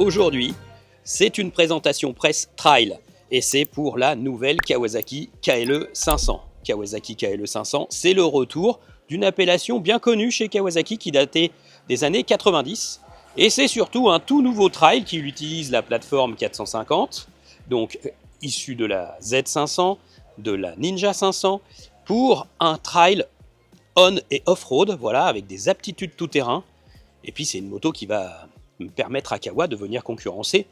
aujourd'hui, c'est une présentation presse trail et c'est pour la nouvelle Kawasaki KLE 500. Kawasaki KLE 500, c'est le retour d'une appellation bien connue chez Kawasaki qui datait des années 90 et c'est surtout un tout nouveau trail qui utilise la plateforme 450, donc issue de la Z500, de la Ninja 500, pour un trail on et off-road, voilà, avec des aptitudes tout-terrain. Et puis c'est une moto qui va permettre à Kawa de venir concurrencer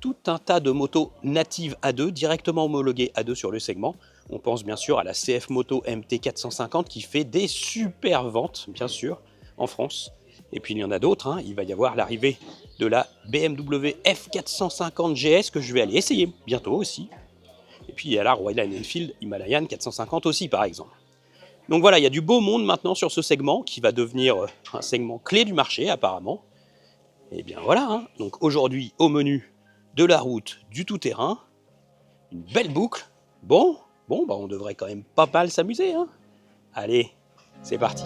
tout un tas de motos natives A2, directement homologuées A2 sur le segment. On pense bien sûr à la CF Moto MT450 qui fait des super ventes, bien sûr, en France. Et puis il y en a d'autres, hein. Il va y avoir l'arrivée de la BMW F450 GS que je vais aller essayer bientôt aussi. Et puis il y a la Royal Enfield Himalayan 450 aussi par exemple. Donc voilà, il y a du beau monde maintenant sur ce segment qui va devenir un segment clé du marché apparemment. Et bien voilà, hein. Donc aujourd'hui au menu de la route, du tout-terrain, une belle boucle. Bon, bah on devrait quand même pas mal s'amuser, hein. Allez, c'est parti.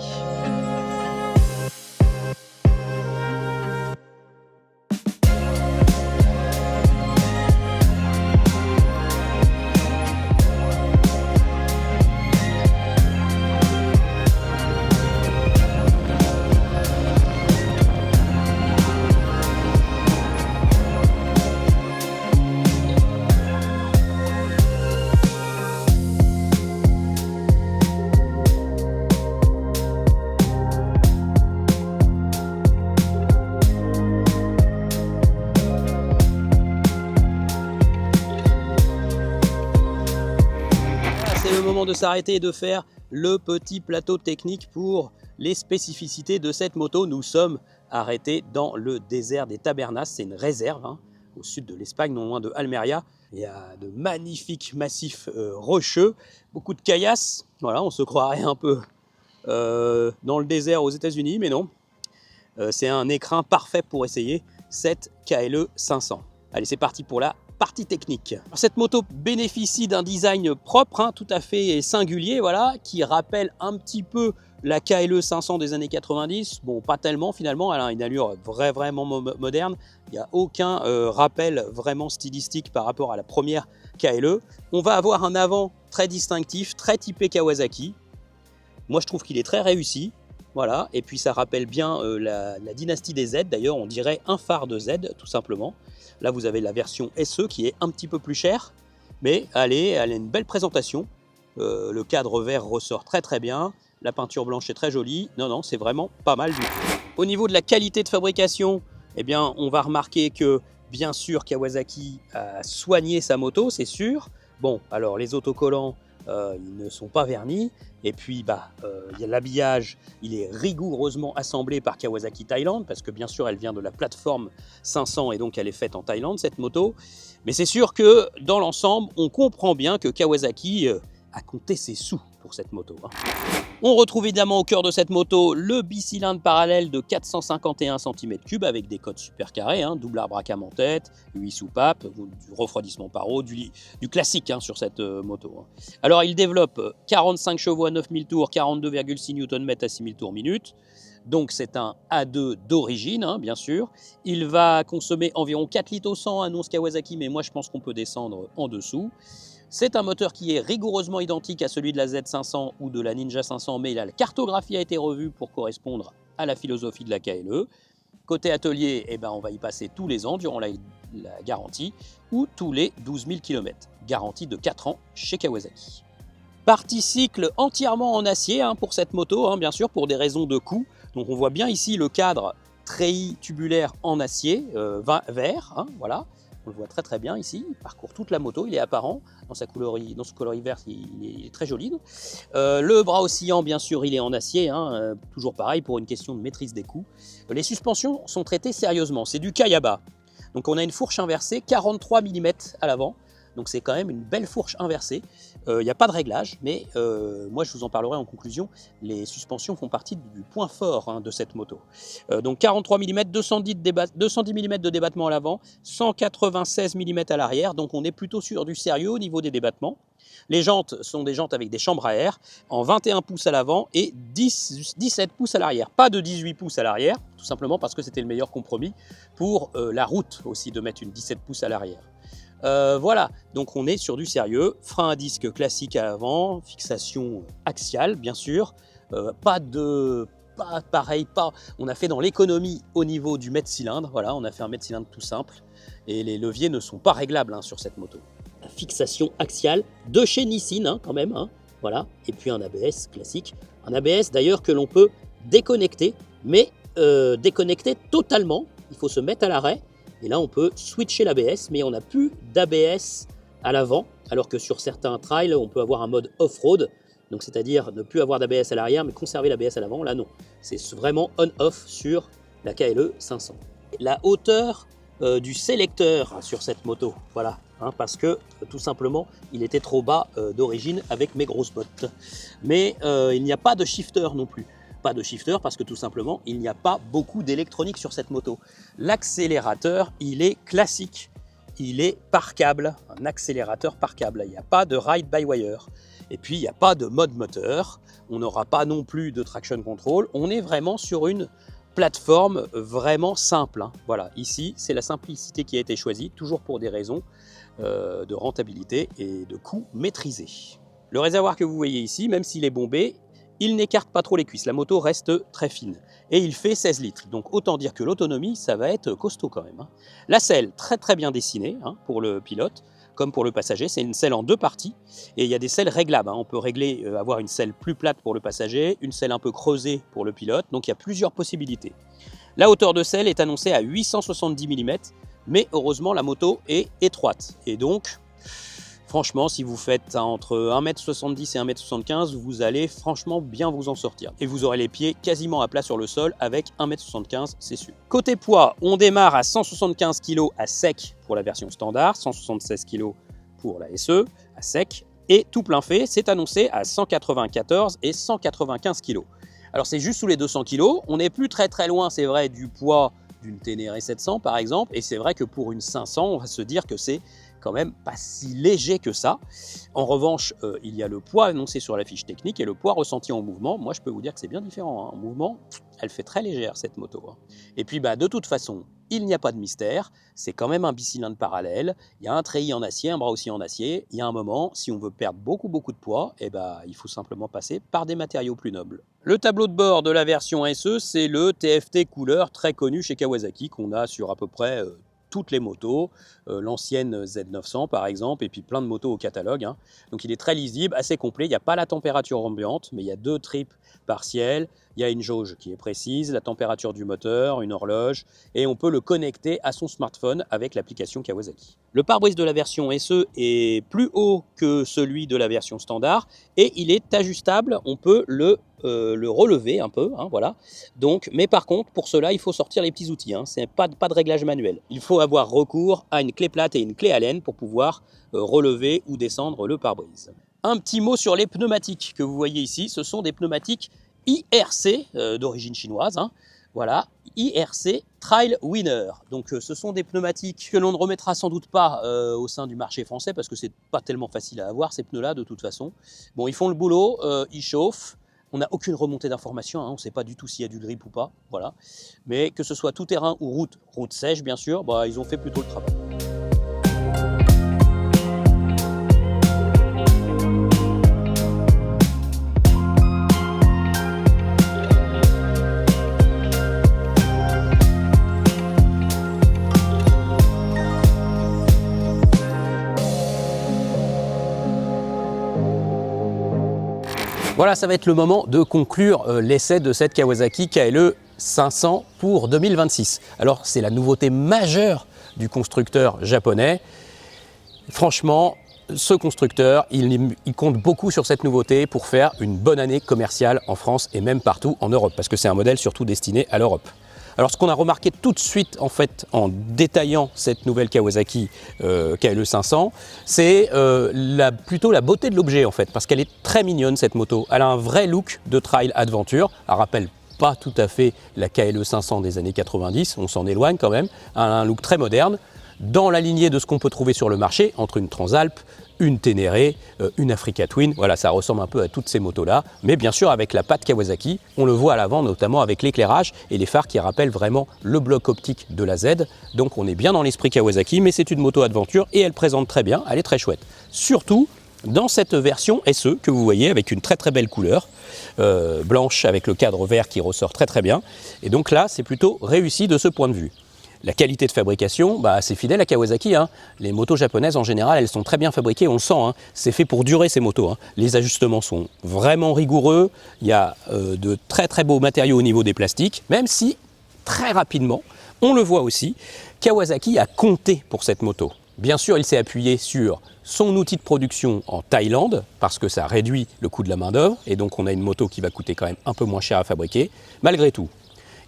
C'est le moment de s'arrêter et de faire le petit plateau technique pour les spécificités de cette moto. Nous sommes arrêtés dans le désert des Tabernas, c'est une réserve hein, au sud de l'Espagne, non loin de Almeria. Il y a de magnifiques massifs rocheux, beaucoup de caillasses. Voilà, on se croirait un peu dans le désert aux États-Unis, mais non. C'est un écrin parfait pour essayer cette KLE 500. Allez, c'est parti pour la partie technique. Cette moto bénéficie d'un design propre, hein, tout à fait singulier, voilà, qui rappelle un petit peu la KLE 500 des années 90. Bon, pas tellement finalement, elle a une allure vraiment moderne. Il n'y a aucun rappel vraiment stylistique par rapport à la première KLE. On va avoir un avant très distinctif, très typé Kawasaki. Moi, je trouve qu'il est très réussi. Voilà, et puis ça rappelle bien la dynastie des Z, d'ailleurs on dirait un phare de Z tout simplement. Là vous avez la version SE qui est un petit peu plus chère, mais elle a une belle présentation. Le cadre vert ressort très bien, la peinture blanche est très jolie, non c'est vraiment pas mal du tout. Au niveau de la qualité de fabrication, eh bien on va remarquer que bien sûr Kawasaki a soigné sa moto, c'est sûr. Bon, alors les autocollants, ils ne sont pas vernis. Et puis l'habillage, il est rigoureusement assemblé par Kawasaki Thaïlande, parce que bien sûr elle vient de la plateforme 500 et donc elle est faite en Thaïlande cette moto. Mais c'est sûr que dans l'ensemble, on comprend bien que Kawasaki a compté ses sous pour cette moto, hein. On retrouve évidemment au cœur de cette moto le bicylindre parallèle de 451 cm3 avec des codes super carrés, hein, double arbre à cam en tête, 8 soupapes, du refroidissement par eau, du classique hein, sur cette moto, hein. Alors il développe 45 chevaux à 9000 tours, 42,6 Nm à 6000 tours minute. Donc c'est un A2 d'origine, hein, bien sûr. Il va consommer environ 4 litres au 100, annonce Kawasaki, mais moi je pense qu'on peut descendre en dessous. C'est un moteur qui est rigoureusement identique à celui de la Z500 ou de la Ninja 500, mais la cartographie a été revue pour correspondre à la philosophie de la KLE. Côté atelier, eh ben, on va y passer tous les ans durant la garantie ou tous les 12 000 km. Garantie de 4 ans chez Kawasaki. Partie cycle entièrement en acier hein, pour cette moto, hein, bien sûr, pour des raisons de coût. Donc on voit bien ici le cadre treillis tubulaire en acier vert, hein, voilà. On le voit très bien ici, il parcourt toute la moto, il est apparent, dans son coloris vert, il est très joli. Le bras oscillant, bien sûr, il est en acier, hein, toujours pareil pour une question de maîtrise des coûts. Les suspensions sont traitées sérieusement, c'est du Kayaba. Donc on a une fourche inversée, 43 mm à l'avant. donc c'est quand même une belle fourche inversée. Il n'y a pas de réglage, mais moi je vous en parlerai en conclusion. Les suspensions font partie du point fort hein, de cette moto. Donc 43 mm, 210 mm de débattement à l'avant, 196 mm à l'arrière, donc on est plutôt sur du sérieux au niveau des débattements. Les jantes sont des jantes avec des chambres à air en 21 pouces à l'avant et 17 pouces à l'arrière. Pas de 18 pouces à l'arrière, tout simplement parce que c'était le meilleur compromis pour la route aussi de mettre une 17 pouces à l'arrière. Voilà, donc on est sur du sérieux, frein à disque classique à l'avant, fixation axiale bien sûr, on a fait dans l'économie au niveau du mètre cylindre, voilà, on a fait un mètre cylindre tout simple et les leviers ne sont pas réglables hein, sur cette moto. Fixation axiale de chez Nissin hein, quand même, hein, voilà, et puis un ABS classique, un ABS d'ailleurs que l'on peut déconnecter, mais déconnecter totalement, il faut se mettre à l'arrêt. Et là, on peut switcher l'ABS, mais on n'a plus d'ABS à l'avant, alors que sur certains trails, on peut avoir un mode off-road, donc c'est-à-dire ne plus avoir d'ABS à l'arrière, mais conserver l'ABS à l'avant. Là, non. C'est vraiment on-off sur la KLE 500. La hauteur du sélecteur sur cette moto, voilà, hein, parce que tout simplement, il était trop bas d'origine avec mes grosses bottes. Mais il n'y a pas de shifter non plus. Pas de shifter parce que tout simplement, il n'y a pas beaucoup d'électronique sur cette moto. L'accélérateur, il est classique. Il est par câble, un accélérateur par câble. Il n'y a pas de ride-by-wire. Et puis, il n'y a pas de mode moteur. On n'aura pas non plus de traction control. On est vraiment sur une plateforme vraiment simple. Hein. Voilà, ici, c'est la simplicité qui a été choisie, toujours pour des raisons de rentabilité et de coût maîtrisé. Le réservoir que vous voyez ici, même s'il est bombé, il n'écarte pas trop les cuisses, la moto reste très fine. Et il fait 16 litres, donc autant dire que l'autonomie, ça va être costaud quand même. Hein. La selle, très bien dessinée hein, pour le pilote, comme pour le passager. C'est une selle en deux parties, et il y a des selles réglables. Hein. On peut régler, avoir une selle plus plate pour le passager, une selle un peu creusée pour le pilote, donc il y a plusieurs possibilités. La hauteur de selle est annoncée à 870 mm, mais heureusement la moto est étroite, et donc... Franchement, si vous faites entre 1m70 et 1m75, vous allez franchement bien vous en sortir. Et vous aurez les pieds quasiment à plat sur le sol avec 1m75, c'est sûr. Côté poids, on démarre à 175 kg à sec pour la version standard, 176 kg pour la SE à sec. Et tout plein fait, c'est annoncé à 194 et 195 kg. Alors c'est juste sous les 200 kg, on n'est plus très loin, c'est vrai, du poids d'une Ténéré 700 par exemple. Et c'est vrai que pour une 500, on va se dire que c'est quand même pas si léger que ça. En revanche, il y a le poids annoncé sur la fiche technique et le poids ressenti en mouvement. Moi, je peux vous dire que c'est bien différent. Hein. En mouvement, elle fait très légère cette moto. Hein. Et puis, de toute façon, il n'y a pas de mystère. C'est quand même un bicylindre parallèle. Il y a un treillis en acier, un bras aussi en acier. Il y a un moment, si on veut perdre beaucoup de poids, il faut simplement passer par des matériaux plus nobles. Le tableau de bord de la version SE, c'est le TFT couleur très connu chez Kawasaki qu'on a sur à peu près toutes les motos, l'ancienne Z900 par exemple, et puis plein de motos au catalogue. Hein. Donc il est très lisible, assez complet, il n'y a pas la température ambiante, mais il y a 2 trips partiels, il y a une jauge qui est précise, la température du moteur, une horloge, et on peut le connecter à son smartphone avec l'application Kawasaki. Le pare-brise de la version SE est plus haut que celui de la version standard, et il est ajustable, on peut le relever un peu, hein, voilà. Donc, mais par contre, pour cela, il faut sortir les petits outils, hein. C'est pas de réglage manuel. Il faut avoir recours à une clé plate et une clé Allen pour pouvoir relever ou descendre le pare-brise. Un petit mot sur les pneumatiques que vous voyez ici. Ce sont des pneumatiques IRC d'origine chinoise. Hein. Voilà, IRC Trail Winner. Donc ce sont des pneumatiques que l'on ne remettra sans doute pas au sein du marché français parce que c'est pas tellement facile à avoir ces pneus-là de toute façon. Bon, ils font le boulot, ils chauffent. On n'a aucune remontée d'informations, hein, on ne sait pas du tout s'il y a du grip ou pas, voilà. Mais que ce soit tout terrain ou route sèche bien sûr, ils ont fait plutôt le travail. Voilà, ça va être le moment de conclure l'essai de cette Kawasaki KLE 500 pour 2026. Alors, c'est la nouveauté majeure du constructeur japonais. Franchement, ce constructeur, il compte beaucoup sur cette nouveauté pour faire une bonne année commerciale en France et même partout en Europe, parce que c'est un modèle surtout destiné à l'Europe. Alors ce qu'on a remarqué tout de suite en fait en détaillant cette nouvelle Kawasaki KLE 500, c'est plutôt la beauté de l'objet en fait, parce qu'elle est très mignonne cette moto. Elle a un vrai look de trail adventure, elle rappelle pas tout à fait la KLE 500 des années 90, on s'en éloigne quand même, elle a un look très moderne, dans la lignée de ce qu'on peut trouver sur le marché, entre une Transalp, une Ténéré, une Africa Twin, voilà, ça ressemble un peu à toutes ces motos-là, mais bien sûr avec la patte Kawasaki, on le voit à l'avant notamment avec l'éclairage et les phares qui rappellent vraiment le bloc optique de la Z, donc on est bien dans l'esprit Kawasaki, mais c'est une moto aventure et elle présente très bien, elle est très chouette. Surtout dans cette version SE que vous voyez avec une très très belle couleur, blanche avec le cadre vert qui ressort très très bien, et donc là c'est plutôt réussi de ce point de vue. La qualité de fabrication, c'est fidèle à Kawasaki. Hein. Les motos japonaises, en général, elles sont très bien fabriquées, on le sent. Hein. C'est fait pour durer ces motos. Hein. Les ajustements sont vraiment rigoureux. Il y a de très très beaux matériaux au niveau des plastiques, même si, très rapidement, on le voit aussi, Kawasaki a compté pour cette moto. Bien sûr, il s'est appuyé sur son outil de production en Thaïlande, parce que ça réduit le coût de la main-d'œuvre, et donc on a une moto qui va coûter quand même un peu moins cher à fabriquer. Malgré tout,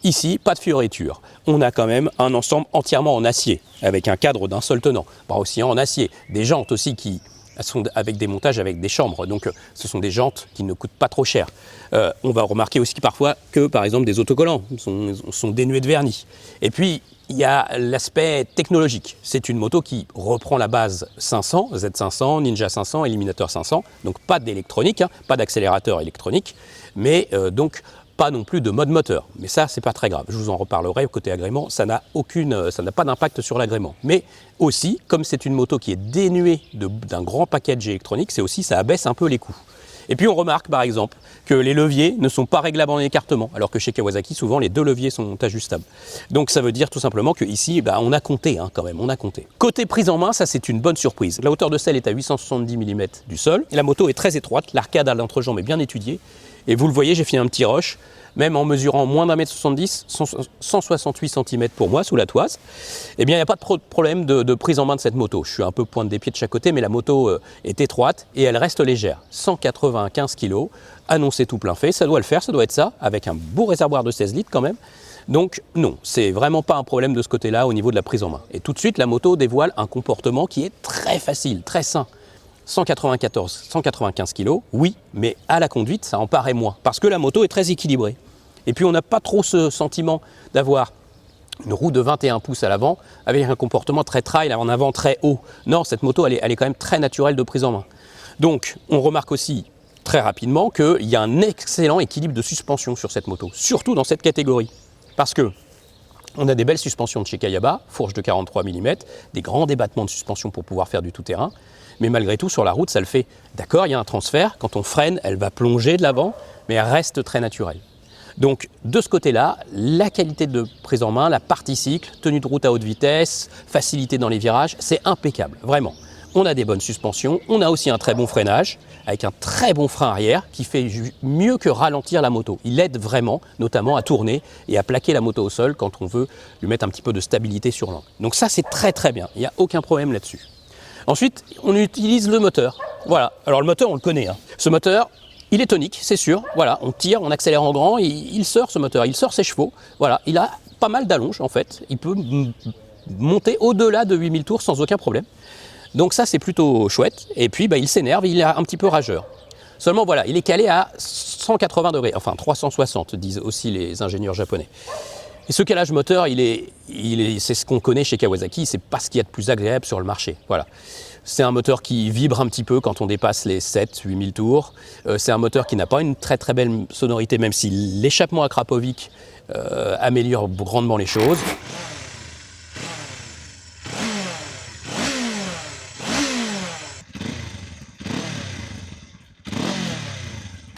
ici, pas de fioritures. On a quand même un ensemble entièrement en acier, avec un cadre d'un seul tenant. Pas aussi en acier. Des jantes aussi qui sont avec des montages avec des chambres. Donc ce sont des jantes qui ne coûtent pas trop cher. On va remarquer aussi parfois que, par exemple, des autocollants sont dénués de vernis. Et puis, il y a l'aspect technologique. C'est une moto qui reprend la base 500, Z500, Ninja 500, Eliminator 500. Donc pas d'électronique, hein, pas d'accélérateur électronique, mais donc pas non plus de mode moteur, mais ça c'est pas très grave, je vous en reparlerai. Côté agrément, ça n'a pas d'impact sur l'agrément, mais aussi comme c'est une moto qui est dénuée d'un grand package électronique, c'est aussi ça abaisse un peu les coûts. Et puis on remarque par exemple que les leviers ne sont pas réglables en écartement, alors que chez Kawasaki souvent les deux leviers sont ajustables. Donc ça veut dire tout simplement qu'ici on a compté quand même, on a compté. Côté prise en main, ça c'est une bonne surprise. La hauteur de selle est à 870 mm du sol, et la moto est très étroite, l'arcade à l'entrejambe est bien étudiée. Et vous le voyez, j'ai fait un petit rush, même en mesurant moins d'1,70 m, 168 cm pour moi sous la toise. Eh bien, il n'y a pas de problème de prise en main de cette moto. Je suis un peu pointe des pieds de chaque côté, mais la moto est étroite et elle reste légère. 195 kg, annoncé tout plein fait, ça doit le faire, ça doit être ça, avec un beau réservoir de 16 litres quand même. Donc non, c'est vraiment pas un problème de ce côté-là au niveau de la prise en main. Et tout de suite, la moto dévoile un comportement qui est très facile, très sain. 195 kg, oui, mais à la conduite, ça en paraît moins, parce que la moto est très équilibrée. Et puis on n'a pas trop ce sentiment d'avoir une roue de 21 pouces à l'avant, avec un comportement très trail, en avant très haut. Non, cette moto, elle est quand même très naturelle de prise en main. Donc, on remarque aussi très rapidement qu'il y a un excellent équilibre de suspension sur cette moto, surtout dans cette catégorie. Parce que on a des belles suspensions de chez Kayaba, fourche de 43 mm, des grands débattements de suspension pour pouvoir faire du tout-terrain. Mais malgré tout, sur la route, ça le fait. D'accord, il y a un transfert. Quand on freine, elle va plonger de l'avant, mais elle reste très naturelle. Donc, de ce côté-là, la qualité de prise en main, la partie cycle, tenue de route à haute vitesse, facilité dans les virages, c'est impeccable, vraiment. On a des bonnes suspensions, on a aussi un très bon freinage, avec un très bon frein arrière qui fait mieux que ralentir la moto. Il aide vraiment, notamment à tourner et à plaquer la moto au sol quand on veut lui mettre un petit peu de stabilité sur l'angle. Donc ça, c'est très très bien, il n'y a aucun problème là-dessus. Ensuite, on utilise le moteur. Voilà, alors le moteur, on le connaît. Hein. Ce moteur, il est tonique, c'est sûr. Voilà, on tire, on accélère en grand, il sort ce moteur, il sort ses chevaux. Voilà, il a pas mal d'allonge en fait. Il peut monter au-delà de 8000 tours sans aucun problème. Donc ça, c'est plutôt chouette. Et puis, il s'énerve, il est un petit peu rageur. Seulement, voilà, il est calé à 180 degrés, enfin 360, disent aussi les ingénieurs japonais. Et ce calage moteur, c'est ce qu'on connaît chez Kawasaki, c'est pas ce qu'il y a de plus agréable sur le marché. Voilà. C'est un moteur qui vibre un petit peu quand on dépasse les 7-8 000 tours. C'est un moteur qui n'a pas une très très belle sonorité, même si l'échappement à Krapovic améliore grandement les choses.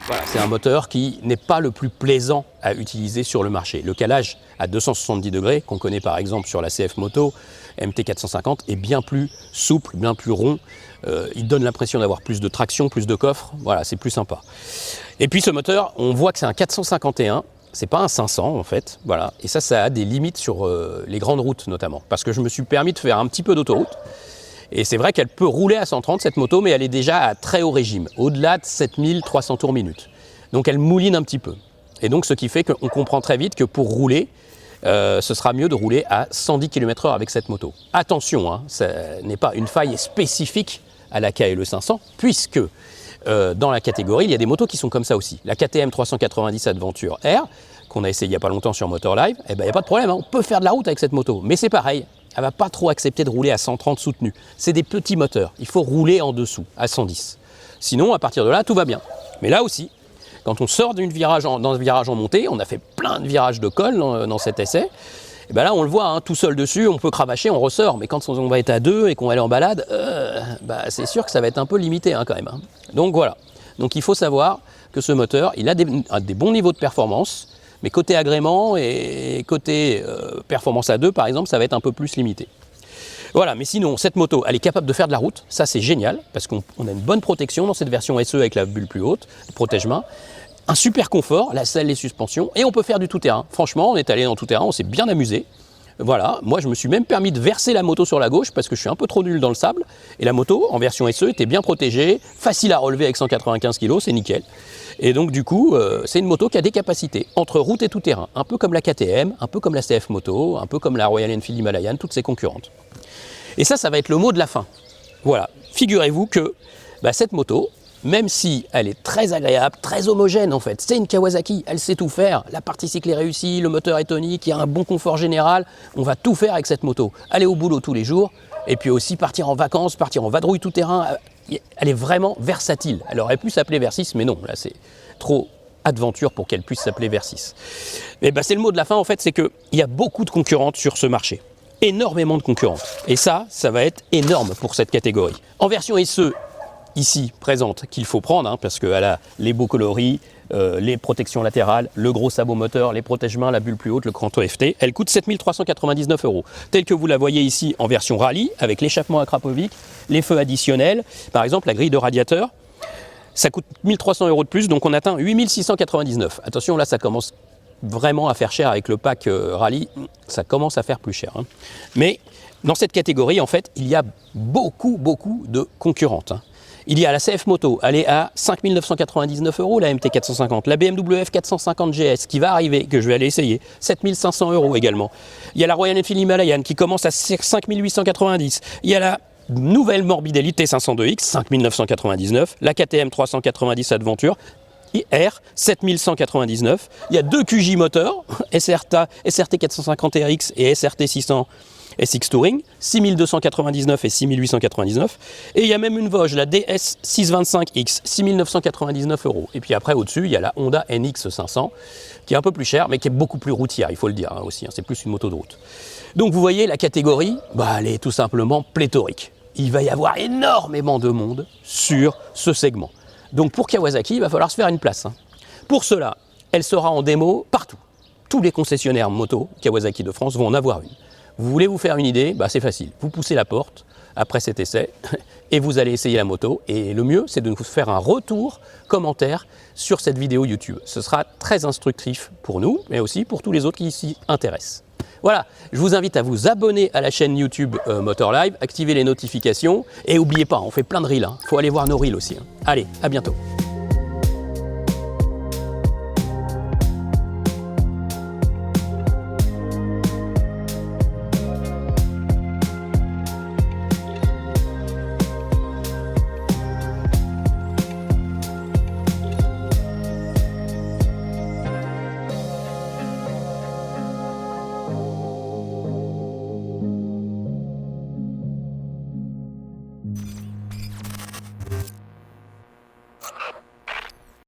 Voilà, c'est un moteur qui n'est pas le plus plaisant à utiliser sur le marché. Le calage à 270 degrés, qu'on connaît par exemple sur la CF Moto MT450, est bien plus souple, bien plus rond. Il donne l'impression d'avoir plus de traction, plus de coffre. Voilà, c'est plus sympa. Et puis ce moteur, on voit que c'est un 451. C'est pas un 500 en fait. Voilà. Et ça a des limites sur les grandes routes notamment. Parce que je me suis permis de faire un petit peu d'autoroute. Et c'est vrai qu'elle peut rouler à 130 cette moto, mais elle est déjà à très haut régime, au-delà de 7300 tours minute. Donc elle mouline un petit peu. Et donc ce qui fait qu'on comprend très vite que pour rouler, ce sera mieux de rouler à 110 km/h avec cette moto. Attention, hein, ce n'est pas une faille spécifique à la KLE 500, puisque dans la catégorie, il y a des motos qui sont comme ça aussi. La KTM 390 Adventure R, qu'on a essayé il n'y a pas longtemps sur Motor Live, eh ben, il n'y a pas de problème, hein, on peut faire de la route avec cette moto. Mais c'est pareil, elle ne va pas trop accepter de rouler à 130 soutenu. C'est des petits moteurs, il faut rouler en dessous, à 110. Sinon, à partir de là, tout va bien. Mais là aussi, quand on sort d'un virage en montée, on a fait plein de virages de col dans cet essai, et ben là on le voit, hein, tout seul dessus, on peut cravacher, on ressort, mais quand on va être à deux et qu'on va aller en balade, bah, c'est sûr que ça va être un peu limité hein, quand même. Hein. Donc voilà, donc il faut savoir que ce moteur, il a des bons niveaux de performance, mais côté agrément et côté performance à deux par exemple, ça va être un peu plus limité. Voilà, mais sinon, cette moto, elle est capable de faire de la route, ça c'est génial, parce qu'on a une bonne protection dans cette version SE avec la bulle plus haute, protège-main, un super confort, la selle, les suspensions, et on peut faire du tout-terrain. Franchement, on est allé dans tout-terrain, on s'est bien amusé. Voilà, moi je me suis même permis de verser la moto sur la gauche, parce que je suis un peu trop nul dans le sable, et la moto, en version SE, était bien protégée, facile à relever avec 195 kg, c'est nickel. Et donc du coup, c'est une moto qui a des capacités entre route et tout-terrain, un peu comme la KTM, un peu comme la CF Moto, un peu comme la Royal Enfield Himalayan, toutes ses concurrentes. Et ça va être le mot de la fin. Voilà, figurez-vous que cette moto, même si elle est très agréable, très homogène en fait, c'est une Kawasaki, elle sait tout faire, la partie cycle est réussie, le moteur est tonique, il y a un bon confort général, on va tout faire avec cette moto. Aller au boulot tous les jours, et puis aussi partir en vacances, partir en vadrouille tout terrain, elle est vraiment versatile. Elle aurait pu s'appeler Versys, mais non, là c'est trop aventure pour qu'elle puisse s'appeler Versys. Et c'est le mot de la fin en fait, c'est qu'il y a beaucoup de concurrentes sur ce marché. Énormément de concurrentes. Et ça va être énorme pour cette catégorie. En version SE, ici présente, qu'il faut prendre, hein, parce qu'elle a les beaux coloris, les protections latérales, le gros sabot moteur, les protège-mains, la bulle plus haute, le cranto FT. Elle coûte 7 399 €. Telle que vous la voyez ici en version rallye, avec l'échappement à Krapovic, les feux additionnels, par exemple la grille de radiateur, ça coûte 1 300 € de plus, donc on atteint 8 699. Attention, là ça commence vraiment à faire cher avec le pack rallye, ça commence à faire plus cher. Hein. Mais dans cette catégorie, en fait, il y a beaucoup de concurrentes. Hein. Il y a la CF Moto, elle est à 5 999 €, la MT 450, la BMW F450 GS qui va arriver, que je vais aller essayer, 7 500 € également. Il y a la Royal Enfield Himalayan qui commence à 5 890. Il y a la nouvelle Morbidelli T502X, 5 999, la KTM 390 Adventure, R 7199, il y a deux QJ moteurs, SRT 450RX et SRT 600 SX Touring, 6299 et 6899, et il y a même une Vosges, la DS 625X, 6999 €. Et puis après au-dessus, il y a la Honda NX 500, qui est un peu plus chère, mais qui est beaucoup plus routière, il faut le dire hein, aussi, hein, c'est plus une moto de route. Donc vous voyez, la catégorie, elle est tout simplement pléthorique. Il va y avoir énormément de monde sur ce segment. Donc pour Kawasaki, il va falloir se faire une place. Hein. Pour cela, elle sera en démo partout. Tous les concessionnaires moto Kawasaki de France vont en avoir une. Vous voulez vous faire une idée, c'est facile. Vous poussez la porte après cet essai et vous allez essayer la moto. Et le mieux, c'est de nous faire un retour commentaire sur cette vidéo YouTube. Ce sera très instructif pour nous, mais aussi pour tous les autres qui s'y intéressent. Voilà, je vous invite à vous abonner à la chaîne YouTube Motor Live, activer les notifications et n'oubliez pas, on fait plein de reels, il faut aller voir nos reels aussi. Allez, à bientôt.